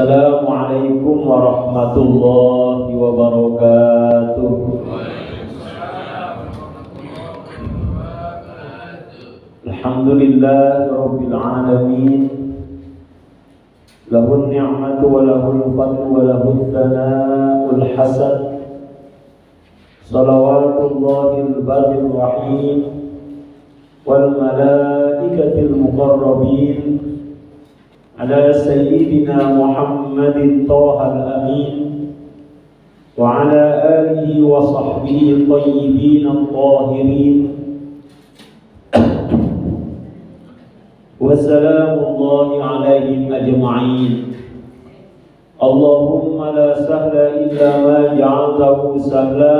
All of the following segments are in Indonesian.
Assalamualaikum warahmatullahi wabarakatuh. Alhamdulillah rabbil alamin. Lahun ni'matu wa lahul fadlu wa lahul thana'ul hasan. Salawatullahil barril rahim wal malaikatil muqarrabin ala sayyidina Muhammadin Thahal Amin wa ala alihi wa sahbihi tayyibin at-tahirin wa salamullahi alaihim ajma'in. Allahumma la sahla illa ma ja'altahu sahla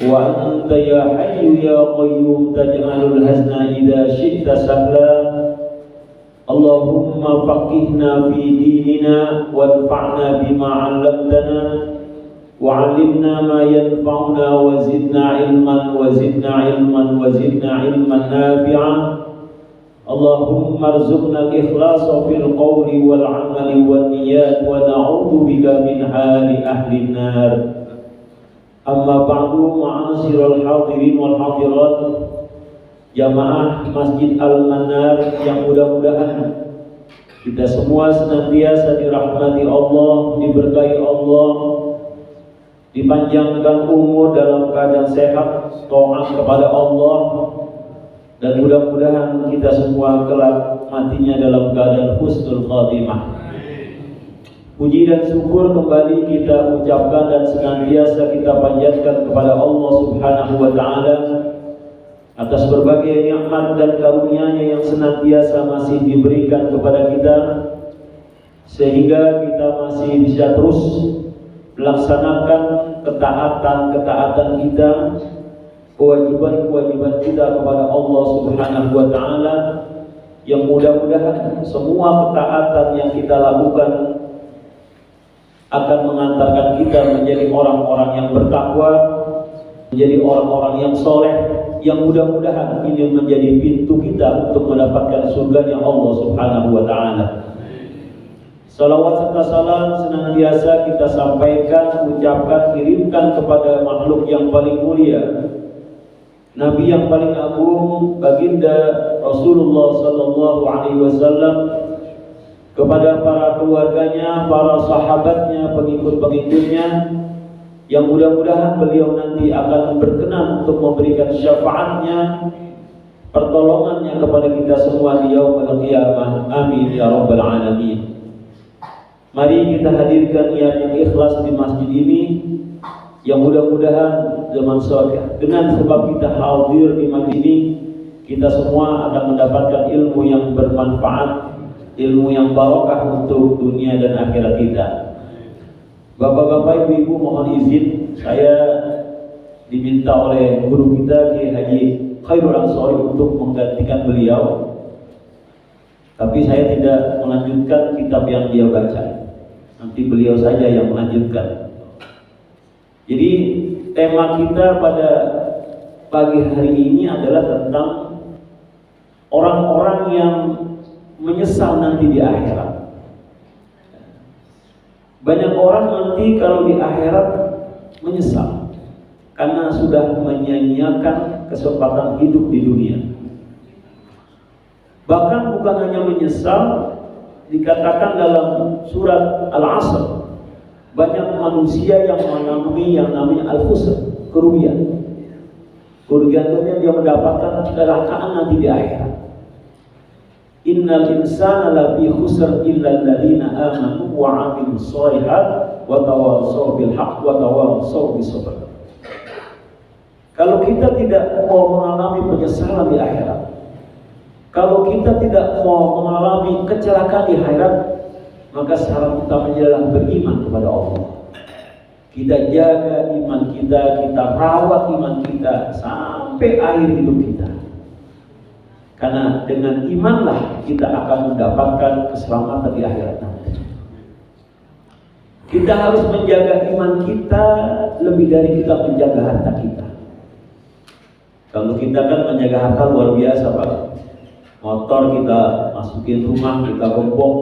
wa anta ya hayyu ya qayyum taj'alul hazna idha syi'ta sahla. Allahumma faqihna fi dinina wanfa'na bima 'allamtana wa 'allimna ma yanfa'una wa zidna ilman wa zidna ilman wa zidna ilman nafi'a. Allahumma arzuqna al-ikhlasa fil qawli wal 'amali wan niyyat wa na'udzu bika min hali ahli an-nar. Amma ba'du, ma'asyiral hadirin wal hadirat, jamaah Masjid Al-Manar yang mudah-mudahan kita semua senantiasa dirahmati Allah, diberkahi Allah, dipanjangkan umur dalam keadaan sehat, taat kepada Allah, dan mudah-mudahan kita semua kelak matinya dalam keadaan husnul khatimah. Puji dan syukur kembali kita ucapkan dan senantiasa kita panjatkan kepada Allah Subhanahu wa Ta'ala atas berbagai nikmat dan karunia-Nya yang senantiasa masih diberikan kepada kita, sehingga kita masih bisa terus melaksanakan ketaatan kita, kewajiban kita kepada Allah Subhanahu wa Ta'ala, yang mudah-mudahan semua ketaatan yang kita lakukan akan mengantarkan kita menjadi orang-orang yang bertakwa, menjadi orang-orang yang soleh, yang mudah-mudahan ini menjadi pintu kita untuk mendapatkan surganya Allah Subhanahu wa Ta'ala. Salawat serta salam senantiasa kita sampaikan, ucapkan, kirimkan kepada makhluk yang paling mulia, Nabi yang paling agung, baginda Rasulullah sallallahu alaihi wasallam, kepada para keluarganya, para sahabatnya, pengikut-pengikutnya, yang mudah-mudahan beliau nanti akan berkenan untuk memberikan syafaatnya, pertolongannya kepada kita semua di yaumul qiyamah. Amin ya rabbal alamin. Mari kita hadirkan niat yang ikhlas di masjid ini, yang mudah-mudahan zaman sekarang dengan sebab kita hadir di masjid ini, kita semua akan mendapatkan ilmu yang bermanfaat, ilmu yang barokah untuk dunia dan akhirat kita. Bapak-bapak, ibu-ibu, mohon izin saya diminta oleh guru kita Kiai Haji Khairul Ansori untuk menggantikan beliau. Tapi saya tidak melanjutkan kitab yang dia baca. Nanti beliau saja yang melanjutkan. Jadi tema kita pada pagi hari ini adalah tentang orang-orang yang menyesal nanti di akhirat. Banyak orang nanti kalau di akhirat menyesal karena sudah menyia-nyiakan kesempatan hidup di dunia. Bahkan bukan hanya menyesal, dikatakan dalam surat Al-Asr, banyak manusia yang mengalami yang namanya al-khusr, kerugian. Kerugian itu dia mendapatkan kecelakaan nanti di akhirat. Innal insana lafi khusr illa alladziina aamanu wa 'amilus shalihat wa tawassaw bil haqq wa tawassaw bis sabr. Kalau kita tidak mau mengalami penyesalan di akhirat, kalau kita tidak mau mengalami kecelakaan di akhirat, maka syarat utamanya adalah beriman kepada Allah. Kita jaga iman kita, kita rawat iman kita sampai akhir hidup kita. Karena dengan imanlah kita akan mendapatkan keselamatan di akhirat nanti. Kita harus menjaga iman kita lebih dari kita menjaga harta kita. Kalau kita kan menjaga harta luar biasa, Pak. Motor kita masukin rumah, kita gembok,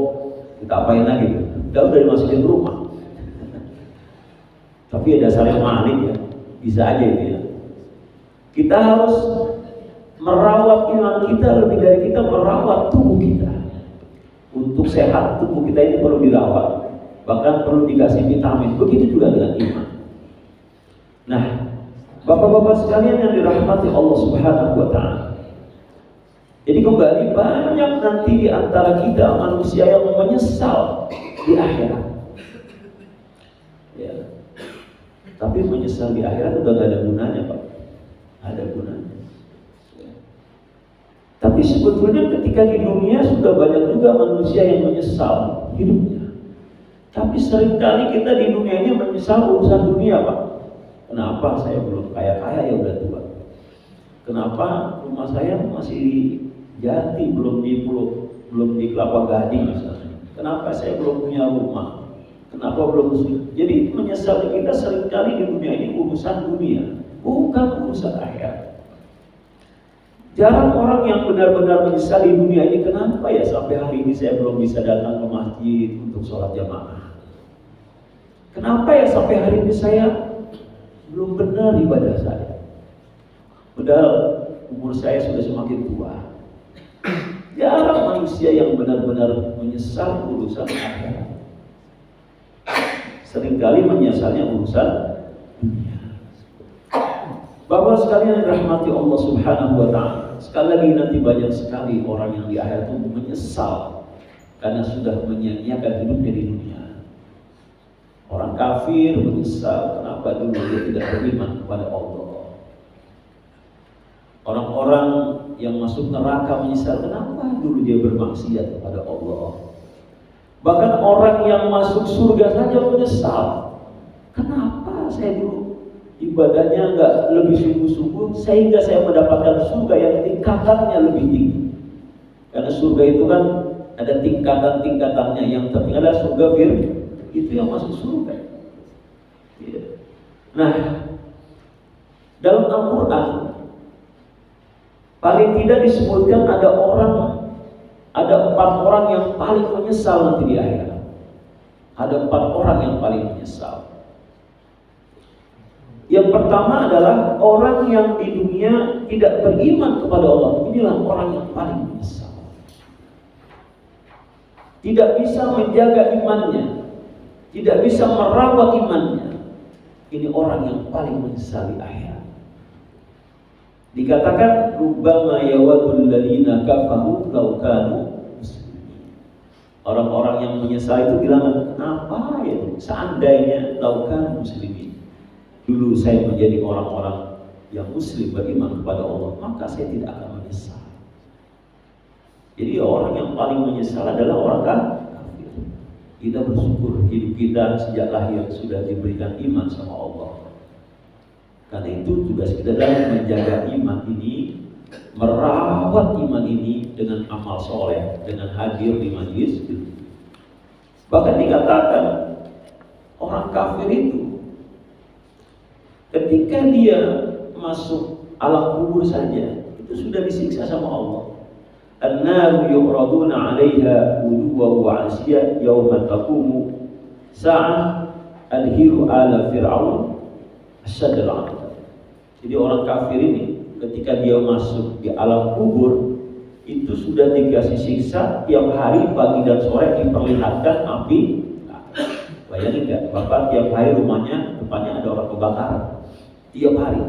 Kita apain lagi? Udah dimasukin rumah. Tapi ada dasarnya maling ya, bisa aja itu ya. Kita harus merawat iman kita lebih dari kita merawat tubuh kita. Untuk sehat tubuh kita ini perlu dirawat, bahkan perlu dikasih vitamin. Begitu juga dengan iman. Nah, bapak-bapak sekalian yang dirahmati Allah Subhanahu wa Ta'ala. Jadi kembali banyak nanti di antara kita manusia yang menyesal di akhirat. Ya. Tapi menyesal di akhirat udah gak ada gunanya, Pak. Ada gunanya. Ya. Tapi sebetulnya ketika di dunia sudah banyak juga manusia yang menyesal hidupnya. Tapi seringkali kita di dunia ini menyesal urusan dunia, Pak. Kenapa saya belum kaya-kaya ya udah tua? Kenapa rumah saya masih di Jati, belum di Kelapa Gading misalnya? Kenapa saya belum punya rumah? Kenapa belum? Jadi menyesal kita seringkali di dunia ini urusan dunia, bukan urusan akhirat. Jarang orang yang benar-benar menyesal di dunia ini. Kenapa ya sampai hari ini saya belum bisa datang ke masjid untuk sholat jamaah? Kenapa ya sampai hari ini saya belum benar ibadah saya? Padahal umur saya sudah semakin tua. Jarang manusia yang benar-benar menyesal urusan akhirat. Seringkali menyesalnya urusan dunia. Bapak sekalian yang dirahmati Allah Subhanahu wa Ta'ala, sekali lagi nanti banyak sekali orang yang di akhirat itu menyesal karena sudah menyia-nyiakan hidupnya di dunia. Orang kafir menyesal kenapa dulu dia tidak beriman kepada Allah. Orang-orang yang masuk neraka menyesal kenapa dulu dia bermaksiat kepada Allah. Bahkan orang yang masuk surga saja menyesal. Kenapa saya dulu ibadahnya enggak lebih sungguh-sungguh sehingga saya mendapatkan surga yang tingkatannya lebih tinggi. Karena surga itu kan ada tingkatan-tingkatannya. Yang tertinggi adalah surga itu yang masuk surga. Nah, dalam Al-Quran paling tidak disebutkan ada 4 orang yang paling menyesal nanti di akhirat. Ada 4 orang yang paling menyesal. Yang pertama adalah orang yang di dunia tidak beriman kepada Allah. Inilah orang yang paling menyesal. Tidak bisa menjaga imannya, tidak bisa merawat imannya. Ini orang yang paling menyesal di akhirat. Dikatakan rubbama yawadul ladina kafaru law kanu muslimin. Orang-orang yang menyesal itu bilang, kenapa ya seandainya law kanu muslimin, dulu saya menjadi orang-orang yang muslim beriman kepada Allah, maka saya tidak akan menyesal. Jadi orang yang paling menyesal adalah orang kafir. Kita bersyukur hidup kita sejak lahir sudah diberikan iman sama Allah. Karena itu tugas kita adalah menjaga iman ini, merawat iman ini dengan amal soleh, dengan hadir di majlis. Bahkan dikatakan orang kafir itu ketika dia masuk alam kubur saja itu sudah disiksa sama Allah. An-naru yu'raduna 'alaiha ghuduwwan wa 'ashiyyan yawma taqumu sa'ah adhiru ala fir'aun asyadul 'adab. Jadi orang kafir ini ketika dia masuk di alam kubur itu sudah dikasih siksa tiap hari pagi dan sore diperlihatkan api. Bayangin nggak, Bapak tiap hari rumahnya depannya ada orang kebakaran tiap hari.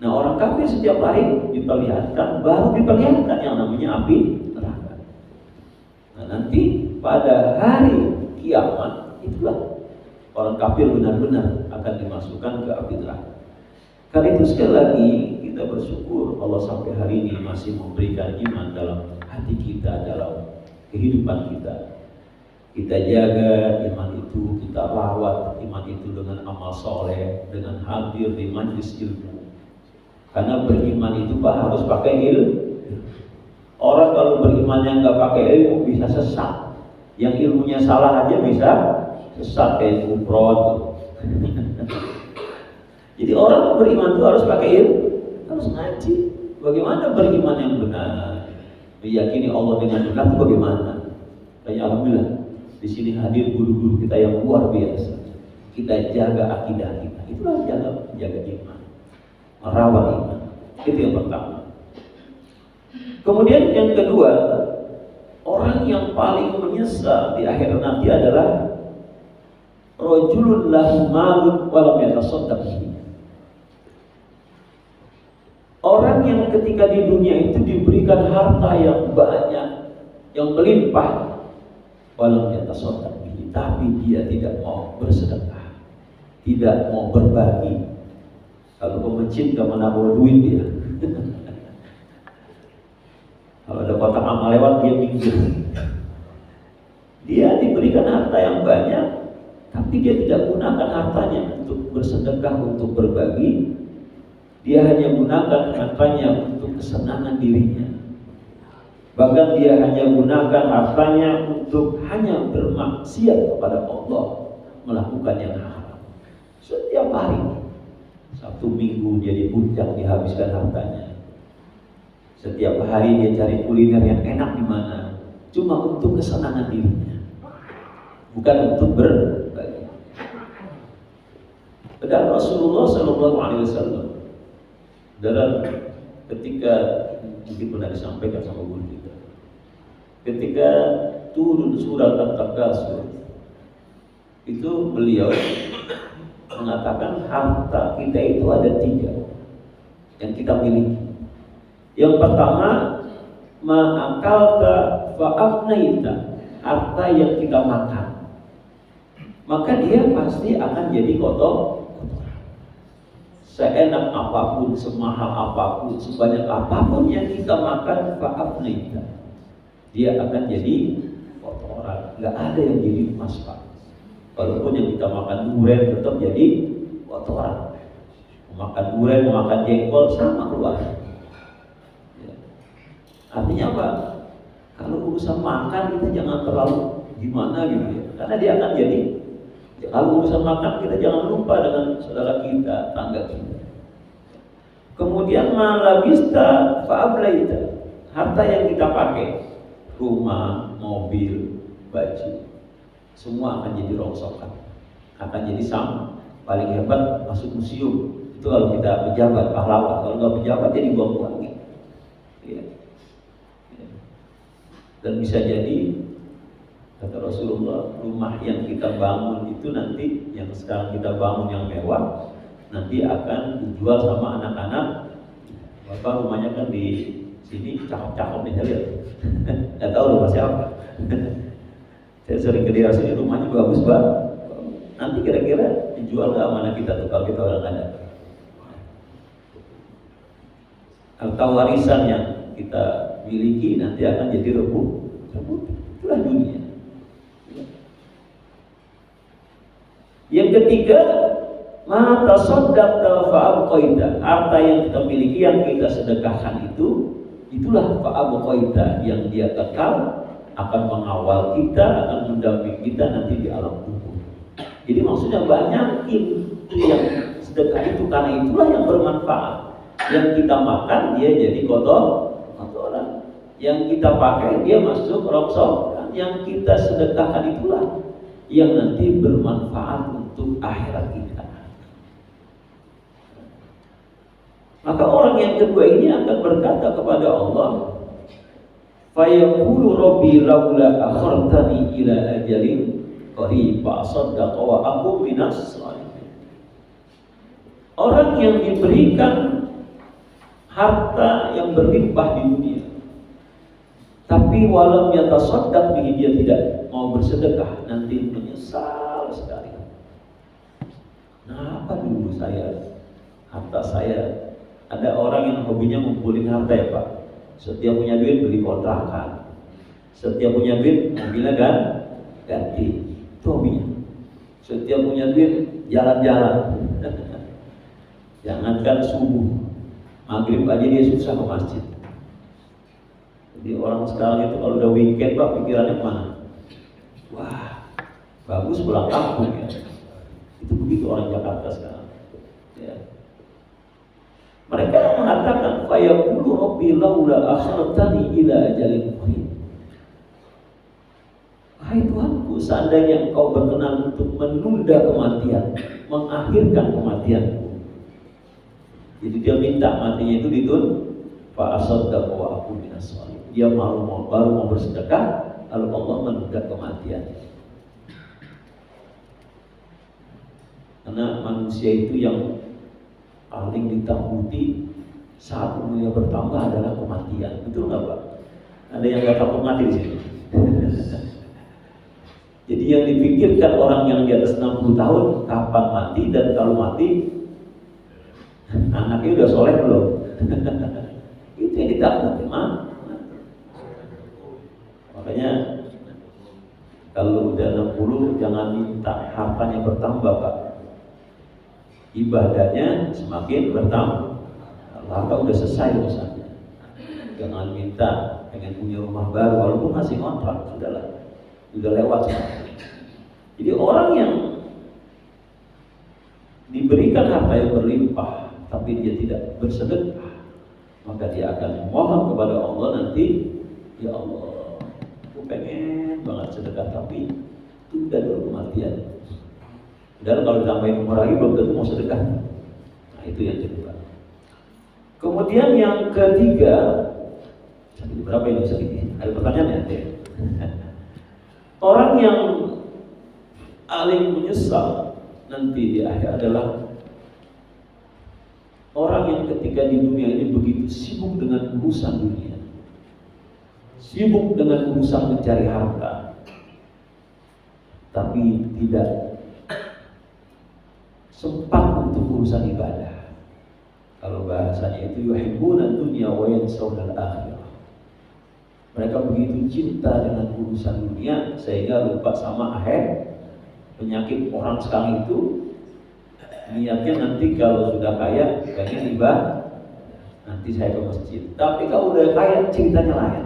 Nah orang kafir setiap hari diperlihatkan, baru diperlihatkan yang namanya api neraka. Nah nanti pada hari kiamat itulah orang kafir benar-benar akan dimasukkan ke api neraka. Karena itu sekali lagi kita bersyukur Allah sampai hari ini masih memberikan iman dalam hati kita, dalam kehidupan kita. Kita jaga iman itu, kita rawat iman itu dengan amal soleh, dengan hadir di majlis ilmu. Karena beriman itu harus pakai ilmu. Orang kalau berimannya nggak pakai ilmu bisa sesat. Yang ilmunya salah aja bisa sesat kayak kumprot. Jadi orang beriman itu harus pakai ilmu, harus ngaji. Bagaimana beriman yang benar? Meyakini Allah dengan benar itu bagaimana? Makanya alhamdulillah di sini hadir guru-guru kita yang luar biasa. Kita jaga akidah kita. Itulah jaga iman, merawat iman. Itu yang pertama. Kemudian yang kedua, orang yang paling menyesal di akhir nanti adalah rajulun lahu malun wa lam yatasaddaq bihi. Orang yang ketika di dunia itu diberikan harta yang banyak, yang melimpah, walam yatasaddaq bihi, tapi dia tidak mau bersedekah, tidak mau berbagi. Kalau ke masjid gak menaruh duit dia. Kalau ada kotak amal lewat dia minggir. Dia diberikan harta yang banyak, tapi dia tidak gunakan hartanya untuk bersedekah, untuk berbagi. Dia hanya gunakan hartanya untuk kesenangan dirinya. Bahkan dia hanya gunakan hartanya untuk hanya bermaksiat kepada Allah, melakukan yang haram. Setiap hari, Sabtu Minggu jadi puncak dihabiskan hartanya. Setiap hari dia cari kuliner yang enak di mana, cuma untuk kesenangan dirinya, bukan untuk berbagi. Padahal Rasulullah SAW dalam ketika mungkin pernah disampaikan sama guru kita, ketika turun surat At-Takasur, itu beliau mengatakan harta kita itu ada 3 yang kita miliki. Yang pertama, ma'akalta fa'afnaita, harta yang kita makan, maka dia pasti akan jadi kotor. Seenak apapun, semahal apapun, sebanyak apapun yang kita makan, fa'afnaita, dia akan jadi kotoran. Gak ada yang jadi emas, Pak. Walaupun yang kita makan durian tetap jadi kotoran. Makan durian, makan jengkol sama keluar. Artinya apa? Kalau urusan makan kita jangan terlalu gimana gitu ya. Karena dia akan jadi, kalau urusan makan kita jangan lupa dengan saudara kita, tangga kita. Kemudian malabista fa'ablaita, harta yang kita pakai, rumah, mobil, baju, semua akan jadi rongsokan, akan jadi sama. Paling hebat masuk museum. Itu kalau kita pejabat, pahlawan. Kalau nggak pejabat jadi buang-buang gitu. Ya. Dan bisa jadi, kata Rasulullah, rumah yang kita bangun itu nanti, yang sekarang kita bangun yang mewah, nanti akan dijual sama anak-anak. Bapak rumahnya kan di sini cakep-cakep nih, saya lihat. Nggak tahu rumah siapa. Saya sering ke daerah sini, rumahnya bagus banget. Nanti kira-kira dijual nggak mana kita tuh kalau kita orang ada. Harta warisan yang kita miliki nanti akan jadi rebut. Itulah dunia. Yang ketiga, ma tasaddaqta fa'abqaita, harta yang kita miliki, yang kita sedekahkan itu, itulah fa'abqaita, yang dia kekal, akan mengawal kita, akan mendampingi kita nanti di alam kubur. Jadi maksudnya banyakin yang sedekah itu, karena itulah yang bermanfaat. Yang kita makan dia jadi kotoran, yang kita pakai dia masuk rongsokan, yang kita sedekahkan itulah yang nanti bermanfaat untuk akhirat kita. Maka orang yang kedua ini akan berkata kepada Allah, fayaqulu rabbi laula akhartani ila ajalin qarib fa asaddaqa wa aqum minas shalihin. Orang yang diberikan harta yang berlimpah di dunia, tapi walam yatasaddaq bihi, dia tidak mau bersedekah, nanti menyesal sekali. Kenapa dulu harta saya, ada orang yang hobinya ngumpulin harta ya Pak. Setiap punya duit beli kontrakan, setiap punya duit mobilnya kan ganti, itu hobinya. Setiap punya duit jalan-jalan. Jangankan subuh, maghrib aja dia susah ke masjid. Jadi orang sekarang itu kalau udah weekend Pak, pikirannya mana? Wah, bagus pulang kampung ya. Itu begitu orang Jakarta sekarang. Ya. Mereka mengatakan, fayaqulu rabbi laula akhartani ila ajalin qarib. Hai Tuhanku, seandainya Engkau berkenan untuk menunda kematian, mengakhirkan kematianku. Jadi dia minta matinya itu ditunda. Fa asaddaqu wa aku minas sholihin. Dia baru mau bersedekah, lalu Allah menunda kematian. Karena manusia itu yang paling ditakuti saat umurnya bertambah adalah kematian. Betul nggak Pak? Ada yang nggak takut mati di sini? Jadi yang dipikirkan orang yang di atas 60 tahun kapan mati, dan kalau mati anaknya udah soleh belum? Itu yang ditakuti Makanya kalau udah 60 jangan minta hartanya bertambah Pak. Ibadahnya semakin bertambah. Kalau harta udah selesai urusannya. Jangan minta pengen punya rumah baru walaupun masih kontrak, sudah lewat. Jadi orang yang diberikan harta yang berlimpah tapi dia tidak bersedekah, maka dia akan mohon kepada Allah nanti, ya Allah, aku pengen banget sedekah tapi tunda dulu kematian. Dan kalau ditambahin umur lagi belum tentu mau sedekah. Nah itu yang kedua. Kemudian yang ketiga, berapa ini sedikit? Ada pertanyaan ya? Orang yang paling menyesal nanti di akhir adalah orang yang ketika di dunia ini begitu sibuk dengan urusan dunia, sibuk dengan urusan mencari harta, tapi tidak sempat untuk urusan ibadah. Kalau bahasanya itu yuhibbuna dunya wa yansawna al-akhirah. Mereka begitu cinta dengan urusan dunia sehingga lupa sama akhir. Penyakit orang sekarang itu niatnya nanti kalau sudah kaya pengen ibadah, nanti saya ke masjid. Tapi kalau udah kaya ceritanya lain.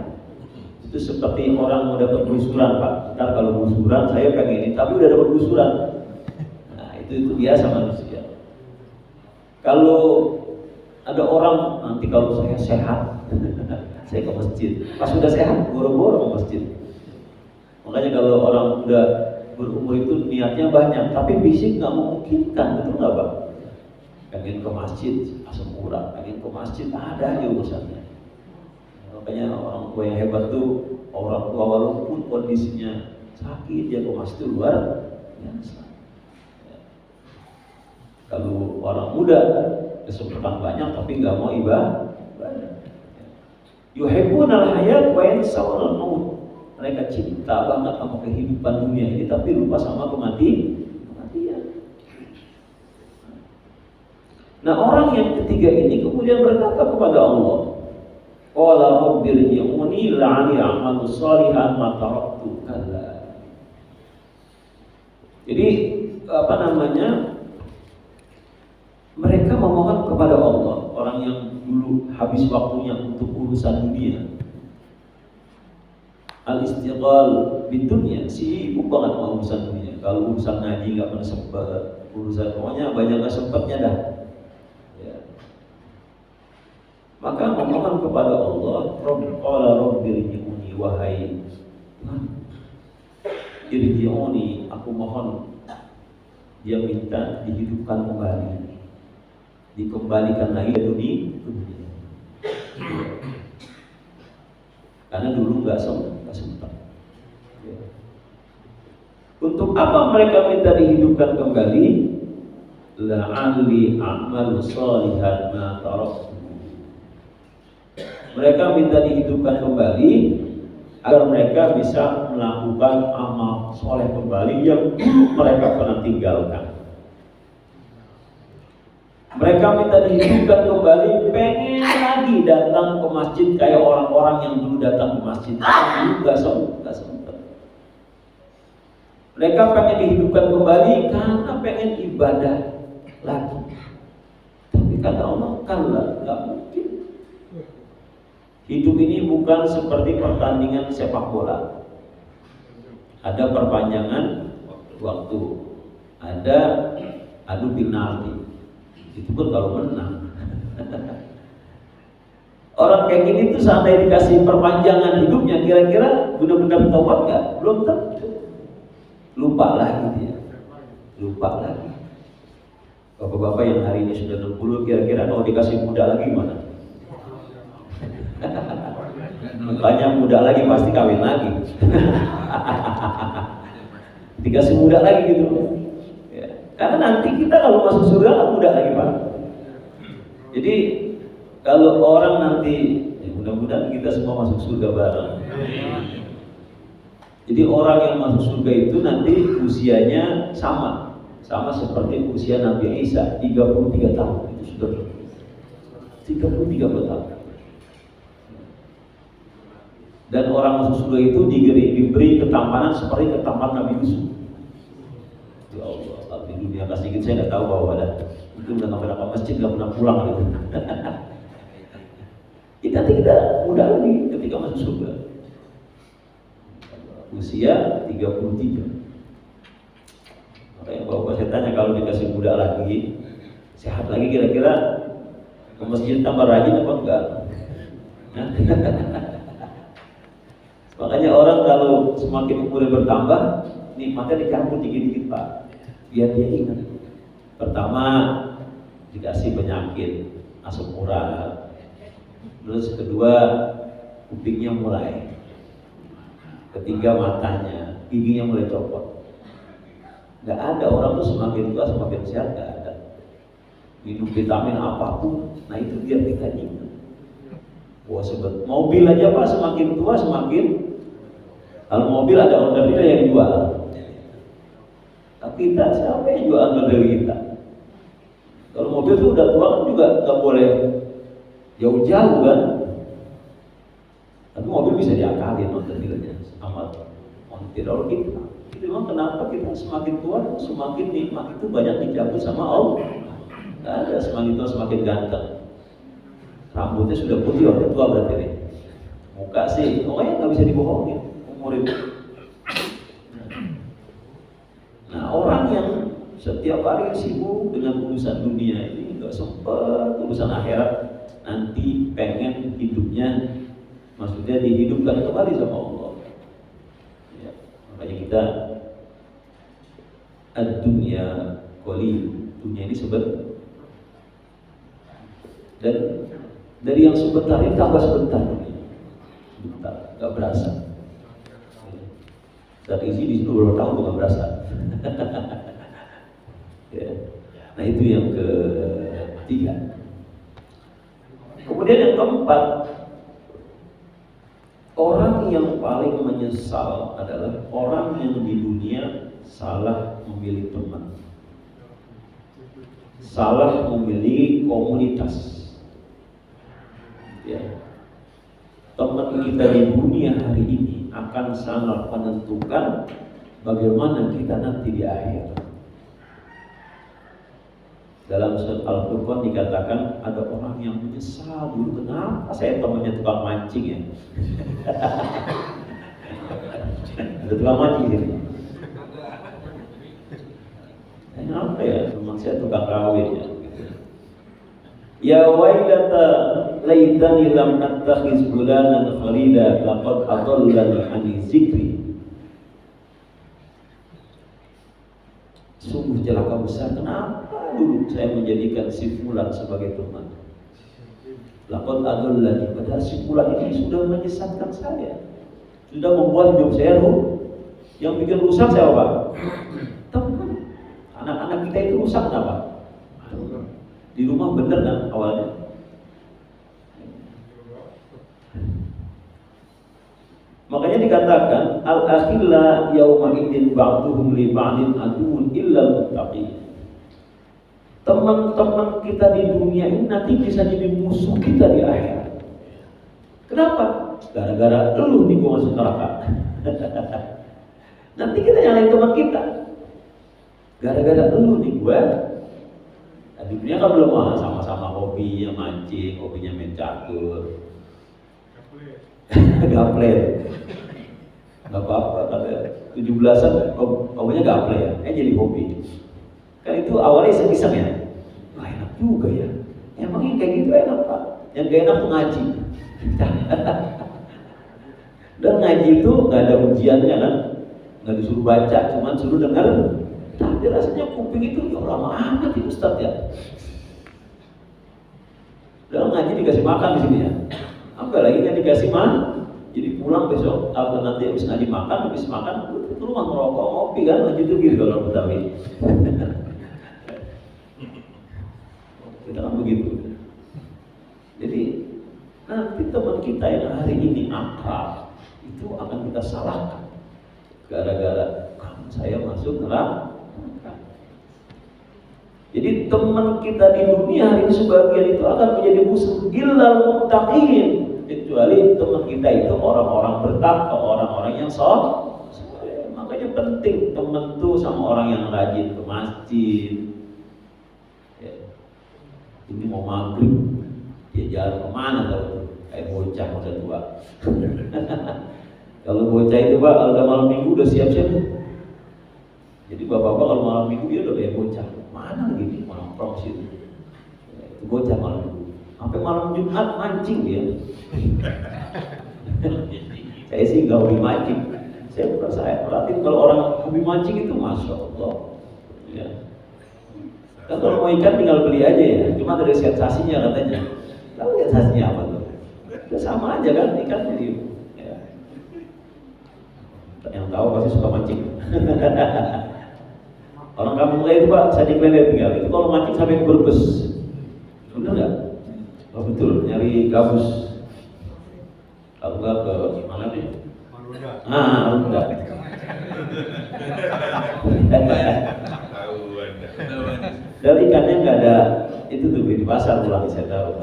Itu seperti orang mau dapat gusuran Pak. Ntar kalau gusuran saya pengen ini, tapi udah dapat gusuran. Itu biasa manusia. Kalau ada orang nanti kalau saya sehat saya ke masjid, pas sudah sehat boro-boro ke masjid. Makanya kalau orang udah berumur itu niatnya banyak, tapi fisik nggak memungkinkan, betul nggak Pak? Pengen ke masjid asam urat, pengen ke masjid ada aja urusannya. Makanya orang tua yang hebat tuh orang tua walaupun kondisinya sakit dia ke masjid luar biasa. Kalau orang muda kesempatan banyak tapi nggak mau ibadah. Yuhibbunal hayat wa yansawna al-maut. Mereka cinta banget sama kehidupan dunia ini tapi lupa sama kematian. Nah orang yang ketiga ini kemudian berkata kepada Allah, qala rabbirji'uni la'ali a'malu shalihan ma taraktu kalla. Jadi mereka memohon kepada Allah, orang yang dulu habis waktunya untuk urusan dunia. Al-istiqal di dunia, sibuk banget sama urusan dunia. Kalau urusan ngaji nggak pernah sempat, urusan pokoknya banyak nggak sempatnya dah. Ya. Maka memohon kepada Allah, qala rabbirji'uni, wahai Tuhan, irji'uni, aku mohon. Dia minta dihidupkan kembali, dikembalikan lagi ke dunia. Karena dulu nggak sempat. Untuk apa mereka minta dihidupkan kembali? La'alli a'malu shalihan ma taraktu. Mereka minta dihidupkan kembali agar mereka bisa melakukan amal soleh kembali yang mereka pernah tinggalkan. Mereka minta dihidupkan kembali, pengen lagi datang ke masjid kayak orang-orang yang dulu datang ke masjid. Dulu nggak sempat. Mereka pengen dihidupkan kembali karena pengen ibadah lagi. Tapi kata Allah, kalla, nggak mungkin. Hidup ini bukan seperti pertandingan sepak bola. Ada perpanjangan waktu, ada adu penalti. Itu pun kalau menang. Orang kayak gini tuh seandainya dikasih perpanjangan hidupnya, kira-kira benar-benar taubat nggak? Belum tentu. lupa lagi dia, lupa lagi. Bapak-bapak yang hari ini sudah 60, kira-kira kalau dikasih muda lagi gimana? Makanya muda lagi pasti kawin lagi. Dikasih muda lagi gitu ya. Karena nanti kita kalau masuk surga kan muda lagi Pak. Jadi kalau orang nanti ya mudah-mudahan kita semua masuk surga bareng. Jadi orang yang masuk surga itu nanti usianya sama seperti usia Nabi Isa, 33 tahun. Itu sudah 33 tahun. Dan orang masuk surga itu diberi ketampanan seperti ketampanan Nabi Yusuf. Ya Allah, di dunia kasih sedikit saya nggak tahu bahwa ada itu udah nggak pernah masjid, nggak pernah pulang gitu. Nanti kita muda lagi ketika masuk surga. Usia 33. Makanya bapak saya tanya kalau dikasih muda lagi, sehat lagi kira-kira ke masjid tambah rajin apa enggak? Makanya orang kalau semakin umurnya bertambah, nikmatnya dicampur dikit-dikit Pak, biar dia ingat. Pertama dikasih penyakit asam urat, terus kedua kupingnya mulai, ketiga matanya, giginya mulai copot. Nggak ada orang tuh semakin tua semakin sehat, nggak ada. Minum vitamin apapun, nah itu biar kita ingat. Wah sebet, mobil aja Pak semakin tua semakin, kalau mobil ada owner yang jual. Tapi kita siapa yang jual owner kita? Kalau mobil tuh udah tua kan juga nggak boleh jauh-jauh kan. Tapi mobil bisa diakalin owner-nya sama montir kita. Itu memang kenapa kita semakin tua semakin nikmat itu banyak dicabut sama Allah. Nggak ada semakin tua semakin ganteng. Rambutnya sudah putih waktu tua berarti nih. Muka sih, pokoknya nggak bisa dibohongin umur itu. Nah orang yang setiap hari sibuk dengan urusan dunia ini nggak sempat urusan akhirat, nanti pengen hidupnya, maksudnya dihidupkan kembali sama Allah. Ya, makanya kita ad-dunya qalil, dunia ini sebentar. Dan dari yang sebentar ini tambah sebentar, nggak berasa. Dan isi di situ beberapa tahun nggak berasa. Ya. Nah itu yang ketiga. Kemudian yang keempat, orang yang paling menyesal adalah orang yang di dunia salah memilih teman, salah memilih komunitas. Ya. Teman kita di dunia hari ini akan sangat menentukan bagaimana kita nanti di akhir. Dalam surat Al-Furqan dikatakan ada orang yang menyesal dulu kenapa saya temannya tukang mancing ya. Ada tukang mancing gitu. Kenapa ya teman saya tukang kawin ya. Ya wailata laitani lam attakhiz fulanan khalila laqad adallani 'ani dzikri. Sungguh celaka besar, kenapa dulu saya menjadikan si fulan sebagai teman. Laqad adallani, padahal si fulan ini sudah menyesatkan saya, sudah membuat hidup saya yang bikin rusak saya apa? Teman. Anak-anak kita itu rusak kenapa? Di rumah bener kan awalnya. Makanya dikatakan al-akhilla yauma idzin ba'duhum li ba'din aduun illa muttaqin. Teman-teman kita di dunia ini nanti bisa jadi musuh kita di akhirat. Kenapa? Gara-gara lu nih gua masuk neraka. Nanti kita nyalain teman kita. Gara-gara lu nih gua. Nah, di dunia kan belum sama-sama hobinya mancing, hobinya main catur. Gaple. Gak apa-apa, kata 17-an hobinya gaple ya, jadi hobi. Kan itu awalnya iseng-iseng ya. Wah enak juga ya. Emangnya kayak gitu enak Pak. Yang gak enak tuh ngaji. Dan ngaji itu gak ada ujiannya kan. nggak disuruh baca, cuma suruh dengar. Tapi rasanya kuping itu ya lama amat ya Ustadz ya. Dalam ngaji dikasih makan di sini ya. Apalagi nggak dikasih makan. Jadi pulang besok, atau nanti habis ngaji makan, habis makan itu rumah merokok, ngopi kan, lanjut tuh gitu kalau Betawi. Kita kan begitu. Jadi nanti teman kita yang hari ini akrab itu akan kita salahkan gara-gara saya masuk neraka. Jadi teman kita di dunia hari ini sebagian itu akan menjadi musuh illal muttaqin, kecuali teman kita itu orang-orang bertakwa, orang-orang yang soleh. Makanya penting teman tuh sama orang yang rajin ke masjid. Ya. Ini mau maghrib, dia jalan kemana tahu? Kayak bocah masa tua. Kalau bocah itu Pak, kalau malam minggu udah siap-siap. Jadi bapak-bapak kalau malam minggu dia udah kayak bocah. Mana lagi nih orang proses itu? Itu bocah malam minggu. Sampai malam Jumat mancing dia. Saya sih nggak hobi mancing. Saya perhatiin kalau orang hobi mancing itu masya Allah. Ya. Kan kalau mau ikan tinggal beli aja ya. Cuma ada sensasinya katanya. Tahu sensasinya apa tuh? Ya sama aja kan ikan jadi. Ya. Yang tahu pasti suka mancing. Orang kampung saya itu Pak, saya di Klender tinggal. Itu kalau mancing sampai ke Brebes. Benar nggak? Oh betul, nyari gabus. Kalau nggak ke mana nih? Marunda. Dan ikannya nggak ada, itu tuh di pasar pulang saya tahu.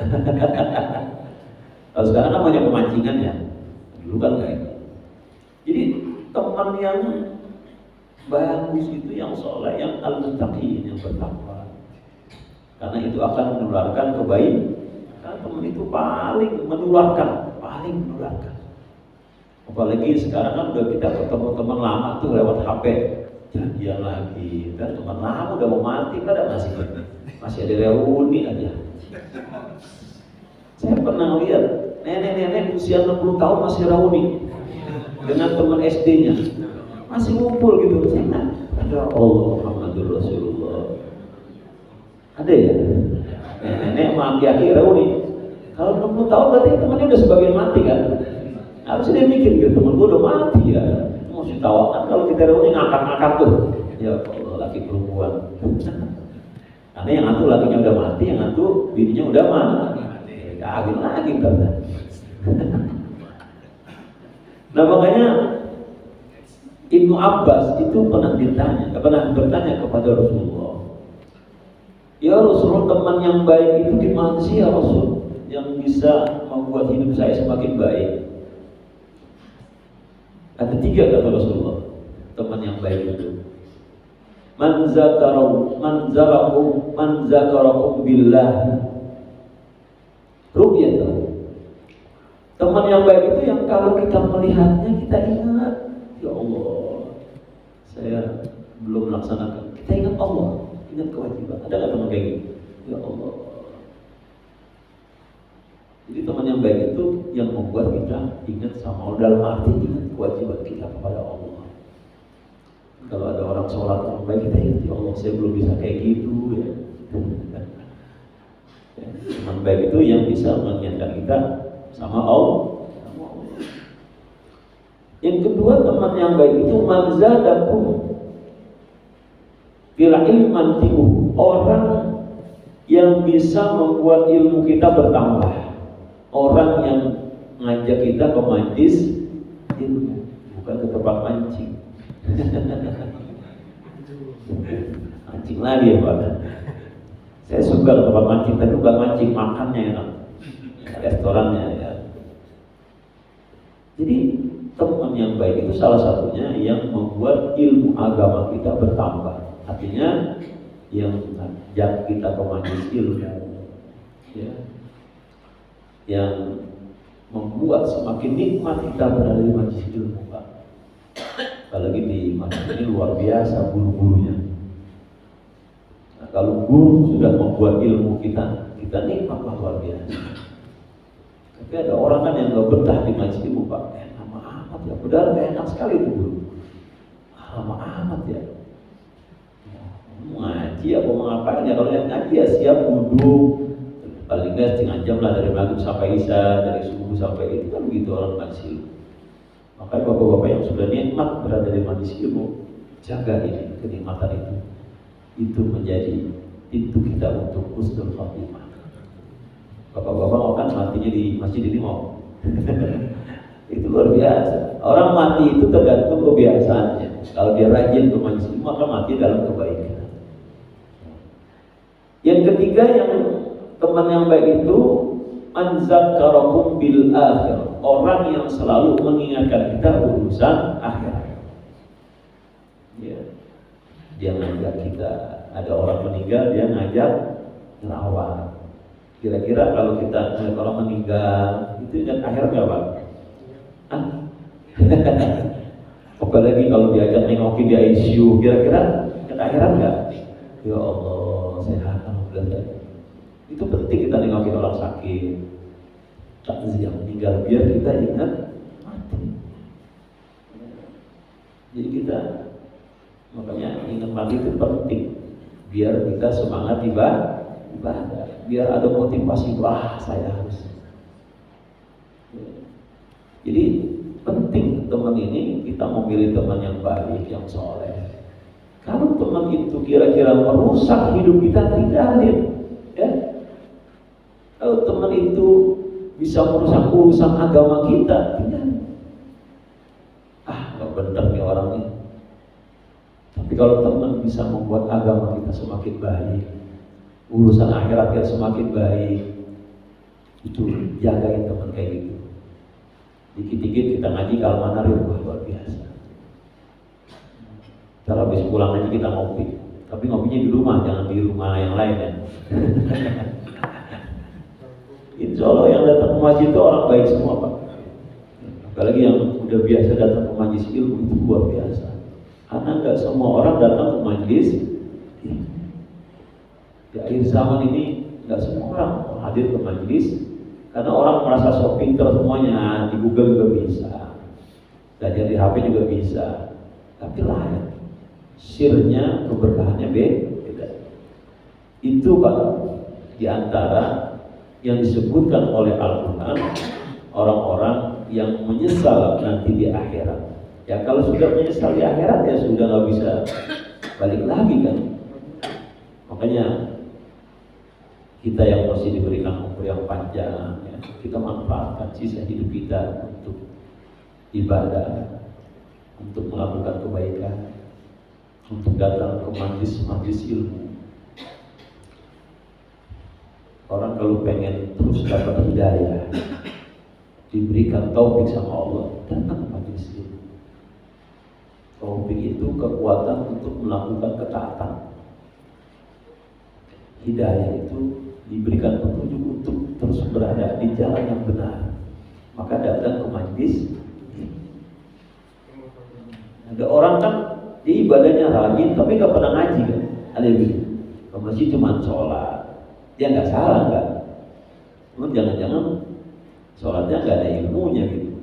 Kalau sekarang kan banyak pemancingan ya, dulu kan nggak itu. Jadi teman yang bagus itu yang soleh, yang al-muttaqin, yang bertakwa. Karena itu akan menularkan kebaikan. Karena teman itu paling menularkan. Apalagi sekarang kan udah kita ketemu teman lama tuh lewat HP, janjian lagi. Dan teman lama udah mau mati, kan masih ada reuni aja. Saya pernah lihat nenek-nenek usia 60 tahun masih reuni dengan teman SD-nya. Masih ngumpul gitu, ada Allah Muhammadur Rasulullah. Ada ya? Nenek sama aki-aki reuni. Kalau 60 tahun berarti temannya udah sebagian mati kan? Harusnya dia mikir gitu, temen gue udah mati ya. Mesti tahu kan kalau kita reuni ngangkat-ngangkat tuh. Ya Allah, laki perempuan. Karena yang satu lakinya udah mati, yang satu bininya udah mati. Kagin lagi kan. Nah makanya Ibnu Abbas itu pernah bertanya kepada Rasulullah, ya Rasulullah, teman yang baik itu di mana sih ya Rasul, yang bisa membuat hidup saya semakin baik? Ada 3 kata Rasulullah, teman yang baik itu. Man zakarakum billah ru'yatah. Teman yang baik itu yang kalau kita melihatnya kita ingat, ya Allah, saya belum melaksanakan. Kita ingat Allah, ingat kewajiban. Ada nggak teman kayak gitu? Ya Allah. Jadi teman yang baik itu yang membuat kita ingat sama Allah, dalam arti ingat kewajiban kita kepada Allah. Kalau ada orang sholat yang baik, kita ingat, ya Allah, saya belum bisa kayak gitu ya. Teman baik itu yang bisa mengingatkan kita sama Allah. Yang kedua, teman yang baik itu manzadakum fil ilman tibu, orang yang bisa membuat ilmu kita bertambah, orang yang ngajak kita ke majlis ilmu, bukan ke tempat mancing. Mancing lagi ya Pak. Saya suka ke tempat mancing, tapi bukan mancing, makannya enak, restorannya ya. Jadi teman yang baik itu salah satunya yang membuat ilmu agama kita bertambah. Artinya yang mengajak kita ke majelis ilmu, ya, yang membuat semakin nikmat kita berada di majelis ilmu, Pak. Apalagi di majelis ini luar biasa guru-gurunya. Nah, kalau guru sudah membuat ilmu kita nikmat luar biasa. Tapi ada orang kan yang nggak betah di majelis ilmu, Pak. Enak amat ya, padahal enak sekali itu guru. lama amat ya. Ngaji apa mau ngapain ya? Kalau lihat ngaji ya siap duduk paling nggak setengah jam lah dari maghrib sampai isya, dari subuh sampai itu kan begitu orang ngaji. Makanya bapak-bapak yang sudah nikmat berada di majelis ilmu, jaga ini kenikmatan itu menjadi pintu kita untuk husnul khatimah. Bapak-bapak mau kan matinya di masjid ini mau. Itu luar biasa. Orang mati itu tergantung kebiasaannya. Kalau dia rajin ke majelis ilmu maka mati dalam kebaikan. Yang ketiga yang teman yang baik itu man zakkarakum bil akhir, orang yang selalu mengingatkan kita urusan akhirat. Ya. Dia ngajak kita, ada orang meninggal dia ngajak ngerawat. Kira-kira kalau kita ngeliat orang meninggal itu ingat akhirat nggak Pak? Apalagi kalau diajak nengokin di ICU, kira-kira ingat akhirat nggak? Ya Allah, sehat alhamdulillah. Itu penting kita nengokin orang sakit, takziah meninggal biar kita ingat mati. Jadi kita makanya ingat mati itu penting biar kita semangat ibadah, biar ada motivasi wah saya harus. Jadi penting teman ini kita memilih teman yang baik, yang soleh. Kalau teman itu kira-kira merusak hidup kita, tinggalin, ya. Kalau teman itu bisa merusak urusan agama kita, tinggalin. Gak benar nih orangnya. Tapi kalau teman bisa membuat agama kita semakin baik, urusan akhirat kita semakin baik, itu jagain teman kayak gitu. Dikit-dikit kita ngaji kalmanar luar biasa. Kalau habis pulang aja kita ngopi, tapi ngopinya di rumah, jangan di rumah yang lain ya. Insya Allah yang datang ke masjid itu orang baik semua Pak. Apalagi yang udah biasa datang ke majelis ilmu itu luar biasa. Karena nggak semua orang datang ke majelis. Di akhir zaman ini nggak semua orang hadir ke majelis, karena orang merasa so pinter semuanya, di Google juga bisa, belajar di HP juga bisa, tapi lain. Sirnya, keberkahannya beda. Itu Pak, diantara yang disebutkan oleh Al-Quran, orang-orang yang menyesal nanti di akhirat. Ya kalau sudah menyesal di akhirat ya sudah nggak bisa balik lagi kan. Makanya kita yang masih diberikan umur yang panjang, ya, kita manfaatkan sisa hidup kita untuk ibadah, untuk melakukan kebaikan, untuk datang ke majelis ilmu. Orang kalau pengen terus dapat hidayah, diberikan taufik sama Allah, datang ke majelis ilmu. Taufik itu kekuatan untuk melakukan ketaatan. Hidayah itu diberikan petunjuk untuk terus berada di jalan yang benar. Maka datang ke majelis. Ada orang kan dia ibadahnya rajin tapi nggak pernah ngaji kan? Ada yang bilang, ke masjid cuma sholat. Dia nggak salah nggak? Namun jangan-jangan sholatnya nggak ada ilmunya gitu.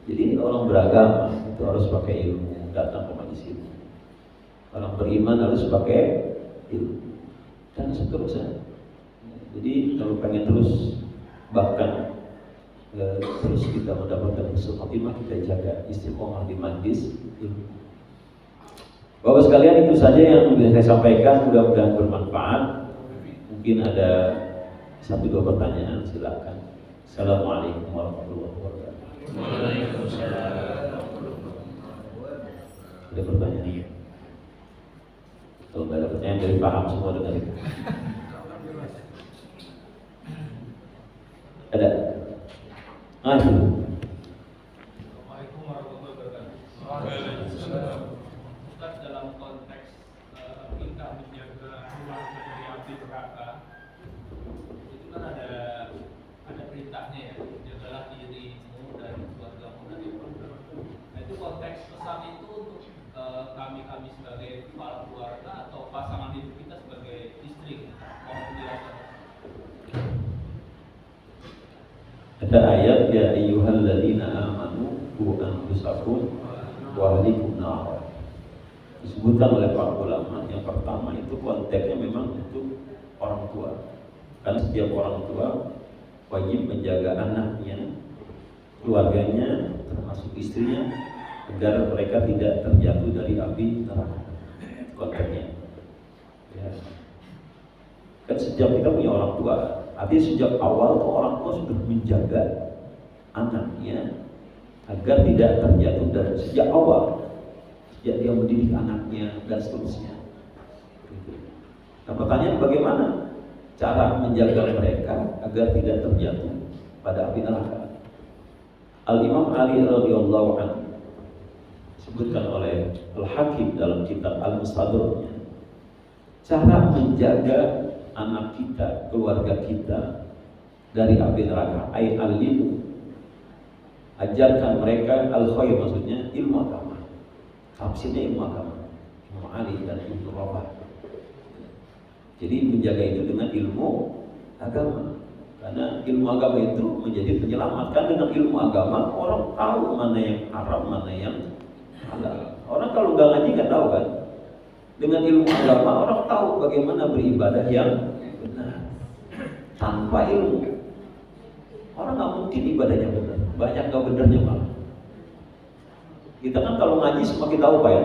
Jadi orang beragama itu harus pakai ilmu, datang ke majelis ilmu. Orang beriman harus pakai ilmu dan seterusnya. Jadi kalau pengen terus bahkan terus kita mendapatkan husnul khatimah, kita jaga istiqomah di majelis ilmu. Bapak sekalian, itu saja yang bisa saya sampaikan, mudah-mudahan bermanfaat. Mungkin ada 1-2 pertanyaan, silakan. Assalamualaikum warahmatullahi wabarakatuh. Waalaikumsalam. Ada pertanyaan? Kalau nggak ada pertanyaan dari paham semua dengan itu. Ada? Itu. Assalamualaikum warahmatullahi wabarakatuh. Waalaikumsalam. Ustaz, dalam konteks kita menjaga rumah dari api neraka, itu kan ada perintahnya ya, jagalah dirimu dan keluargamu dari neraka. Nah itu konteks pesan itu untuk kami sebagai kepala keluarga atau pasangan hidup kita sebagai istri, mohon penjelasan. Ada ayat ya ayyuhalladzina amanu qu anfusakum wa ahlikum nar. disebutkan oleh para ulama. Yang pertama itu konteksnya memang untuk orang tua, karena setiap orang tua wajib menjaga anaknya, keluarganya, termasuk istrinya, agar mereka tidak terjatuh dari api neraka. Konteksnya ya. Kan setiap kita punya orang tua, artinya sejak awal tuh orang tua sudah menjaga anaknya agar tidak terjatuh dari sejak awal, sejak dia mendidik anaknya dan seterusnya. Nah, pertanyaan bagaimana cara menjaga mereka agar tidak terjatuh pada api neraka? Al-Imam Ali radhiyallahu anhu disebutkan oleh Al-Hakim dalam kitab Al-Mustadraknya, cara menjaga anak kita, keluarga kita dari api neraka, ay al-ilmu, ajarkan mereka al-khair, maksudnya ilmu agama. Tafsirnya ilmu agama, Imam Ali dan Ibnu Rabah. Jadi menjaga itu dengan ilmu agama, karena ilmu agama itu menjadi penyelamat. Kan dengan ilmu agama orang tahu mana yang haram, mana yang halal. Orang kalau nggak ngaji nggak tahu kan. Dengan ilmu agama orang tahu bagaimana beribadah yang benar. Tanpa ilmu orang nggak mungkin ibadahnya benar. Banyak nggak benernya malah. Kita kan kalau ngaji semakin tahu Pak ya.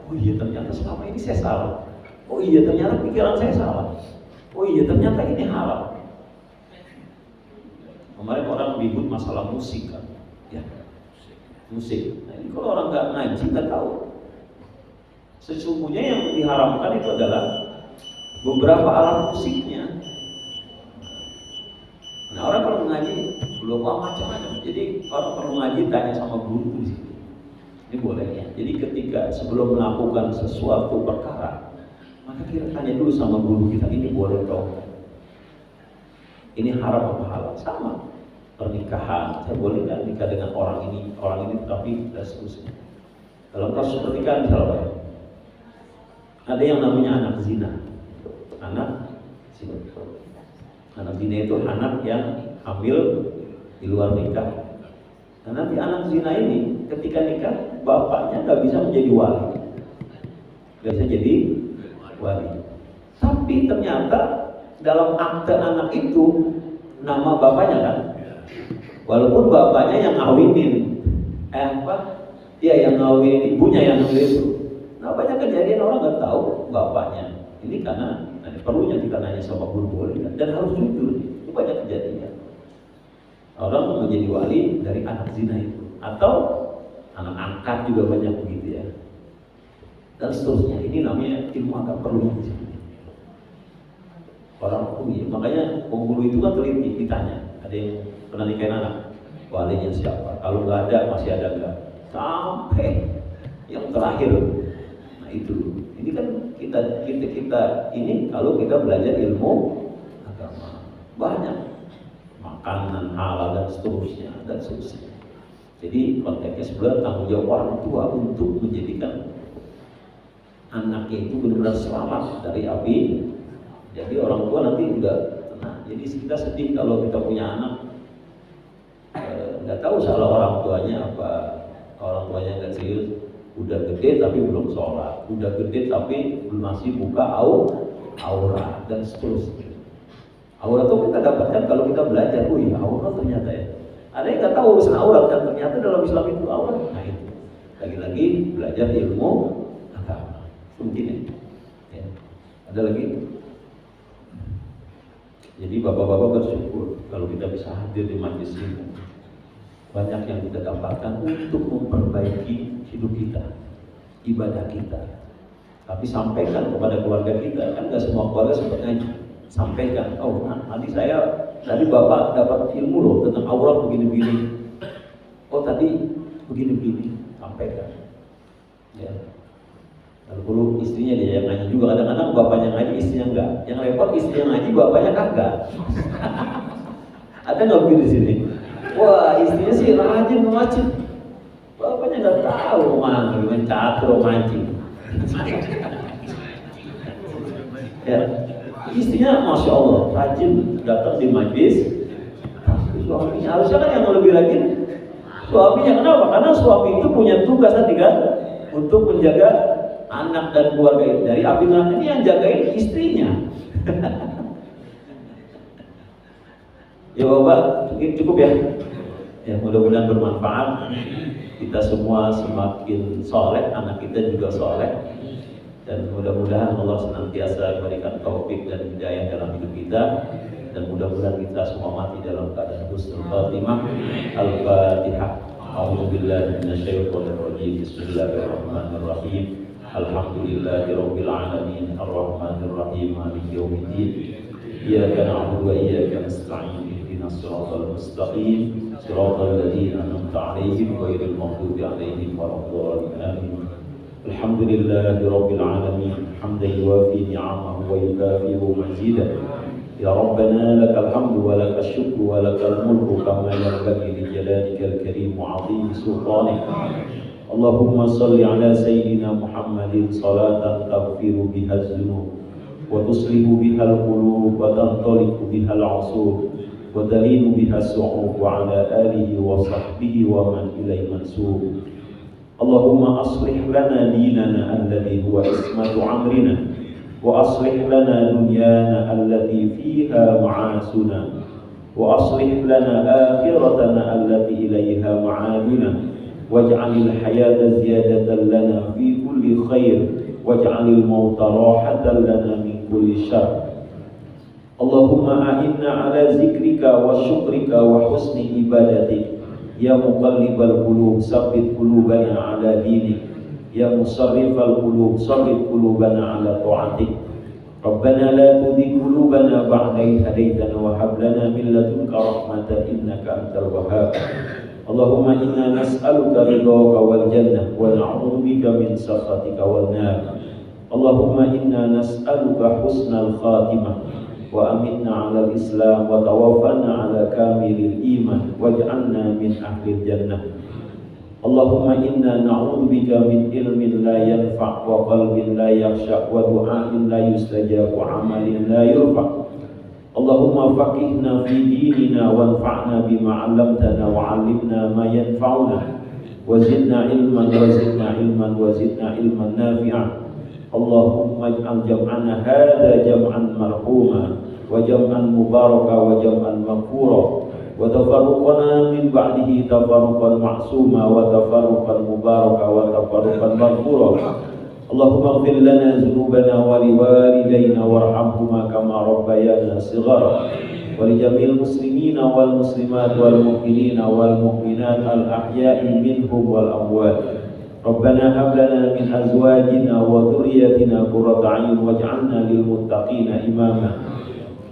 Oh iya ternyata selama ini saya salah. Oh iya ternyata pikiran saya salah. Oh iya ternyata ini haram. Kemarin orang ribut masalah musik kan, ya musik. Nah, ini kalau orang nggak ngaji nggak tahu. Sesungguhnya yang diharamkan itu adalah beberapa alat musiknya. Nah orang kalau ngaji belum macam-macam. Jadi orang perlu ngaji tanya sama guru di situ. Ini boleh ya. Jadi ketika sebelum melakukan sesuatu perkara, maka kita tanya dulu sama guru kita, ini boleh atau ini haram apa halal? Sama pernikahan, saya boleh nggak nikah dengan orang ini tapi dan seterusnya. Dalam kasus pernikahan misalnya ada yang namanya anak zina. Anak zina itu anak yang hamil di luar nikah. Nah nanti anak zina ini ketika nikah bapaknya nggak bisa menjadi wali, nggak bisa jadi wali. Tapi ternyata dalam akte anak itu nama bapaknya kan, walaupun bapaknya yang ngawinin, yang ngawinin ibunya yang ngawinin itu. Nah banyak kejadian orang nggak tahu bapaknya. Ini karena perlunya kita nanya sama guru boleh kan? Dan harus jujur. Itu banyak kejadian. Orang menjadi wali dari anak zina itu, atau anak angkat juga banyak begitu ya. Dan seterusnya. Ini namanya ilmu agak perlu di sini. Orang ya, makanya penghulu itu kan teliti ditanya. Ada yang pernah nikahin anak, walinya siapa? Kalau nggak ada masih ada nggak? Sampai yang terakhir. Itu ini kan kita ini kalau kita belajar ilmu agama banyak makanan halal dan seterusnya. Jadi konteksnya sebenarnya tanggung jawab orang tua untuk menjadikan anaknya itu benar-benar selamat dari api. Jadi orang tua nanti udah tenang. Jadi kita sedih kalau kita punya anak nggak tahu salah orang tuanya apa, orang tuanya nggak serius. Udah gede tapi belum sholat, udah gede tapi belum masih buka aurat dan seterusnya. Aurat itu kita dapatkan kalau kita belajar. Oh iya aurat ternyata ya. Ada yang nggak tahu urusan aurat kan, ternyata dalam Islam itu aurat. Nah itu lagi-lagi belajar ilmu agama. Mungkin ya. Ada lagi. Jadi bapak-bapak bersyukur kalau kita bisa hadir di majelis ini. Banyak yang kita dapatkan untuk memperbaiki hidup kita, ibadah kita. Tapi sampaikan kepada keluarga kita, kan nggak semua keluarga seperti ngaji. Sampaikan, oh nah, tadi bapak dapat ilmu loh tentang aurat begini-begini. Oh tadi begini-begini, sampaikan. Ya. Lalu perlu istrinya dia yang ngaji juga. Kadang-kadang bapaknya ngaji, istrinya enggak. Yang repot istrinya ngaji, bapaknya kagak. Ada nggak begitu di sini? Wah istrinya sih rajin memancing, bapaknya nggak tahu main catur mancing. Ya, istrinya masya Allah rajin datang di majlis. Suaminya harusnya kan yang lebih rajin suaminya. Kenapa? Karena suami itu punya tugas tadi kan untuk menjaga anak dan keluarga dari api neraka ini yang jagain istrinya. Ya Bapak, cukup ya. Ya mudah-mudahan bermanfaat. Kita semua semakin soleh, anak kita juga soleh. Dan mudah-mudahan Allah senantiasa memberikan taufik dan hidayah dalam hidup kita. Dan mudah-mudahan kita semua mati dalam keadaan husnul khatimah. Al-Fatihah. A'udzubillahi minasyaitonir rajim. Bismillahirrahmanirrahim. Alhamdulillahirabbil alamin. Arrahmanir rahim. Maliki yaumiddin. Iyyaka na'budu wa iyyaka nasta'in. Ihdinas siratal mustaqim. Siratal ladzina an'amta 'alaihim ghairil maghdubi 'alaihim waladdallin. Amin. Alhamdulillahirabbil alamin. Hamdan yuwafi ni'amahu wa yukafi'u mazidah. Ya Rabbana lakal hamdu wa lakal syukru wa lakal mulku kama yanbaghi li jalalika al-karim wa 'azimi sultanik. Allahumma salli ala sayyidina Muhammadin salatan taghfiru biha az-dzunub wa tuslihu biha al-qulub wa tantaliqu biha al-'usub wa talinu biha as-su'ub wa ala alihi wa sahbihi wa man ilayhi mansub. Allahumma aslih lana dinana alladhi huwa ismatu amrina wa aslih lana dunyana allati fiha ma'asuna wa aslih lana akhiratana allati ilayha ma'aduna waj'alil hayata ziyadatan lana fi kulli khair waj'alil mauta rahatan lana min kulli syarr. Allahumma a'inna ala zikrika wa syukrika wa husni ibadatik ya muqallibal qulub sabbit qulubana ala dinik ya musarrifal qulub sarrif qulubana ala ta'atik. Rabbana la tuzigh qulubana ba'da idh hadaytana wa hab lana min ladunka rahmatan innaka antal wahhab. Allahumma inna nas'aluka ridhaka wal jannah wa na'udzu bika min sakhatika wan nar. Allahumma inna nas'aluka husnal khatimah wa amitna 'alal islam wa tawaffana 'ala kamilil iman waj'alna min ahlil jannah. Allahumma inna na'udzu bika min ilmin la yanfa' wa qalbin la yakhsha' wa du'a'in la yustajab wa 'amalin la yurfa'. Allahumma faqihna fi dinina wanfa'na bima 'allamtana wa 'allimna ma yanfa'una wa zidna ilman wa zidna ilman nafi'a. Allahumma ij'al jam'ana hadha jam'an marhuma wa jam'an mubaraka wa jam'an maghfura wa tafarruqana min ba'dihi tafarruqan ma'suma wa tafarruqan mubaraka wa tafarruqan maghfura. Allahumma ighfir lana dhunubana wa liwalidayna warhamhuma kama rabbayana shighara wa li jami'il muslimina wal muslimat wal mu'minina wal mu'minat al ahya'i minhum wal amwat. Rabbana hab lana min azwajina wa dhurriyyatina qurrata a'yun waj'alna lil muttaqina imama.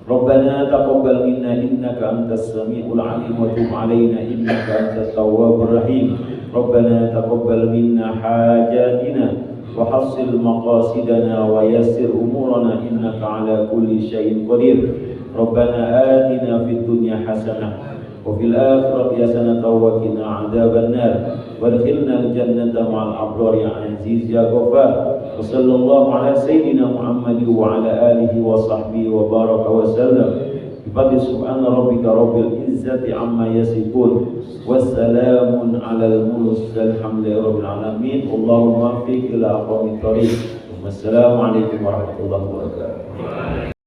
Rabbana taqabbal minna innaka antas samiul 'alim wa tub 'alaina innaka antat tawwabur rahim. Rabbana taqabbal minna hajatina wa hassil maqasidana wa yassir umurana innaka 'ala kulli syai'in qadir. Rabbana atina fid dunya hasanah wa fil akhirati hasanatan wa qina 'adzaban nar. Wadkhilna al-jannata ma'al abrar ya aziz ya ghafar. Wa sallallahu ala sayyidina Muhammad wa ala alihi wa sahbihi wa baraka wa sallam. Bi subhana rabbika rabbil izzati amma yasifun. Wassalamun alal mursalin alhamdulillahi rabbil alamin. Allahumma waffiq ila aqwamit thariq. Wassalamu alaikum warahmatullahi wabarakatuh.